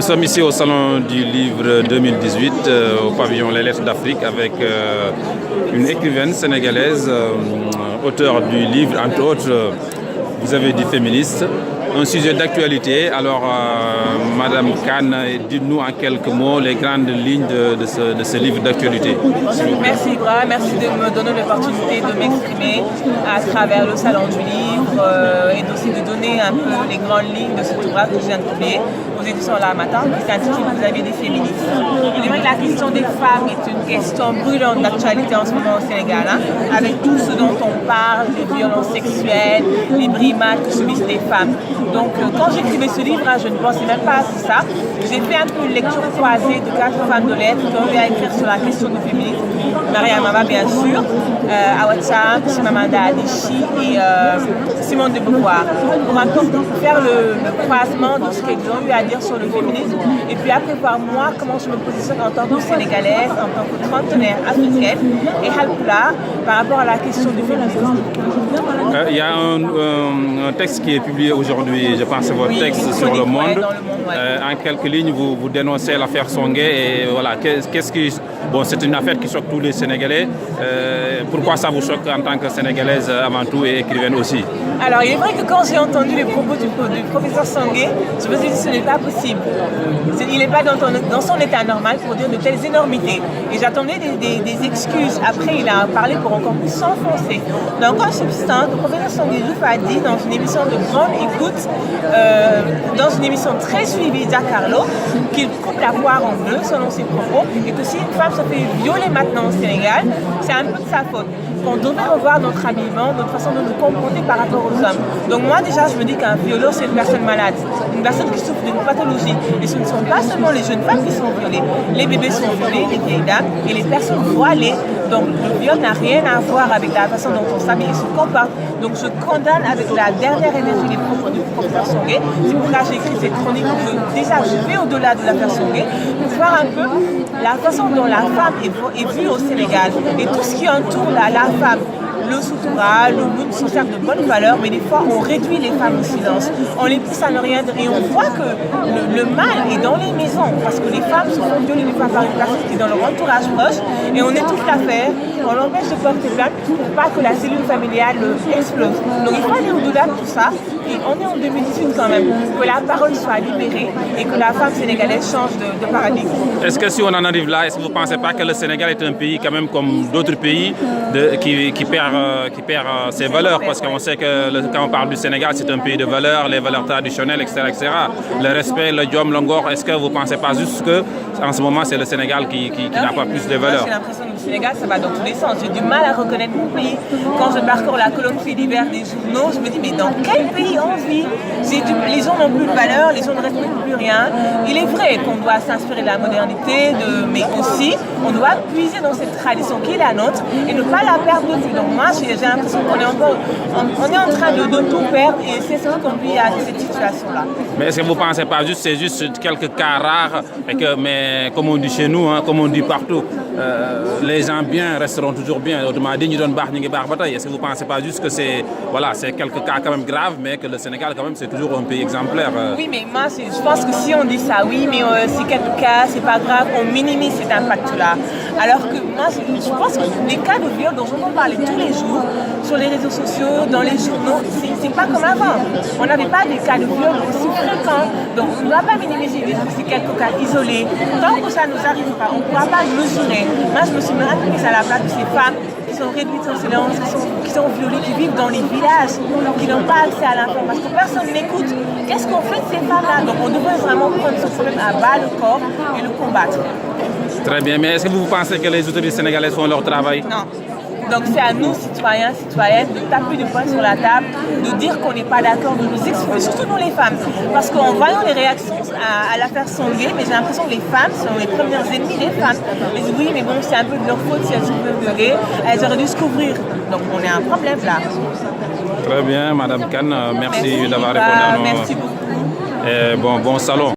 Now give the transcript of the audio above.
Nous sommes ici au Salon du Livre 2018, au pavillon Les Lettres d'Afrique, avec une écrivaine sénégalaise, auteure du livre, entre autres, vous avez dit féministe, un sujet d'actualité. Alors, Madame Kane, dites-nous en quelques mots les grandes lignes de ce livre d'actualité. Merci Ibra, merci de me donner l'opportunité de m'exprimer à travers le Salon du Livre et aussi de donner un peu les grandes lignes de cet ouvrage que je viens de publier aux éditions La Matin, qui s'intitule Vous avez des féministes. Il est vrai que la question des femmes est une question brûlante d'actualité en ce moment au Sénégal, avec tout ce dont on parle, les violences sexuelles, les brimades que subissent les femmes. Donc quand j'écrivais ce livre, je ne pensais même pas à ça. J'ai fait un peu une lecture croisée de 4 femmes de lettres qui ont eu à écrire sur la question du féminisme. Maria Mama, bien sûr, Awatsa, Chimamanda Adichie et Simone de Beauvoir. Pour un peu faire le croisement de ce qu'elles ont eu à dire sur le féminisme et puis après voir moi comment je me positionne en tant que Sénégalaise, en tant que trentenaire africaine et Halpula par rapport à la question du féminisme. Il y a un texte qui est publié aujourd'hui, je pense que c'est votre texte sur Le Monde. En quelques lignes, vous dénoncez l'affaire Songué et voilà, bon, c'est une affaire qui choque tous les Sénégalais. Pourquoi ça vous choque en tant que Sénégalaise avant tout et écrivaine aussi? Alors, il est vrai que quand j'ai entendu les propos du professeur Songué, je me suis dit que ce n'est pas possible. Il n'est pas dans son état normal pour dire de telles énormités. Et j'attendais des excuses. Après, il a parlé pour encore plus s'enfoncer. Donc, en substance, le professeur Songué a dit dans une émission de grande écoute, dans une émission très suivie d'Acarlo, qu'il coupe la poire en deux selon ses propos et que si une femme se fait violer maintenant au Sénégal, c'est un peu de sa faute. Qu'on devrait revoir notre habillement, notre façon de nous comporter par rapport aux hommes. Donc moi déjà je me dis qu'un violeur c'est une personne malade, une personne qui souffre d'une pathologie. Et ce ne sont pas seulement les jeunes femmes qui sont violées, les bébés sont violés, les vieilles dames et les personnes voilées. Donc le viol n'a rien à voir avec la façon dont on s'habille et se comporte. Donc je condamne avec la dernière énergie les propos du professeur Songué. C'est pour ça que j'ai écrit cette chronique. Déjà je vais au-delà de l'affaire Songué pour voir un peu la façon dont la femme est vue au Sénégal et tout ce qui entoure la femme. Le soutoura, le monde sont certes de bonnes valeurs, mais des fois on réduit les femmes au silence. On les pousse à ne rien dire et on voit que le mal est dans les maisons parce que les femmes se font violer des fois par une personne qui est dans leur entourage proche et on étouffe l'affaire, on l'empêche de porter plainte pour pas que la cellule familiale explose. Donc il faut aller au-delà de tout ça et on est en 2018 quand même, que la parole soit libérée et que la femme sénégalaise change de paradigme. Est-ce que si on en arrive là, est-ce que vous ne pensez pas que le Sénégal est un pays quand même comme d'autres pays qui perd ses valeurs, parce qu'on sait que quand on parle du Sénégal, c'est un pays de valeurs, les valeurs traditionnelles, etc., etc. Le respect, le diom, l'ongor. Est-ce que vous ne pensez pas juste que en ce moment c'est le Sénégal qui n'a pas plus de valeurs? J'ai l'impression que le Sénégal ça va dans tous les sens. J'ai du mal à reconnaître mon pays. Quand je parcours la colonne fait divers des journaux, je me dis mais dans quel pays on vit? Les gens n'ont plus de valeurs, les gens ne respectent plus rien. Il est vrai qu'on doit s'inspirer de la modernité, mais aussi on doit puiser dans cette tradition qui est la nôtre et ne pas la perdre de vue. Donc moi j'ai l'impression qu'on est en train de tout perdre et c'est ce qui conduit à cette situation-là. Mais est-ce que vous ne pensez pas juste c'est juste quelques cas rares et mais comme on dit chez nous, comme on dit partout, les gens bien resteront toujours bien. Autrement dit, est-ce que vous ne pensez pas juste que c'est quelques cas quand même graves, mais que le Sénégal quand même c'est toujours un pays exemplaire? Oui, mais moi je pense que si on dit ça, oui, mais c'est quelques cas, c'est pas grave, on minimise cet impact-là. Alors que moi je pense que les cas de viol dont on parle tous les jours, sur les réseaux sociaux, dans les journaux, c'est pas comme avant. On n'avait pas des cas de viol aussi fréquents. Donc on ne doit pas minimiser ces quelques cas isolés. Tant que ça ne nous arrive pas, on ne pourra pas mesurer. Moi je me suis mise à la place de ces femmes qui sont réduites au silence, qui sont violées, qui vivent dans les villages, qui n'ont pas accès à l'info parce que personne n'écoute. Qu'est-ce qu'on fait de ces femmes-là? Donc on devrait vraiment prendre ce problème à bas le corps et le combattre. Très bien, mais est-ce que vous pensez que les autorités sénégalaises font leur travail? Non. Donc c'est à nous, citoyens, citoyennes, de taper du poing sur la table, de dire qu'on n'est pas d'accord, de nous exprimer, surtout nous les femmes. Parce qu'en voyant les réactions à l'affaire Songué, mais j'ai l'impression que les femmes sont les premières ennemies des femmes. Elles disent oui, mais bon, c'est un peu de leur faute si elles sont violées, elles auraient dû se couvrir. Donc on a un problème là. Très bien, Madame Kane, merci d'avoir répondu à nos... Merci beaucoup. Bon salon.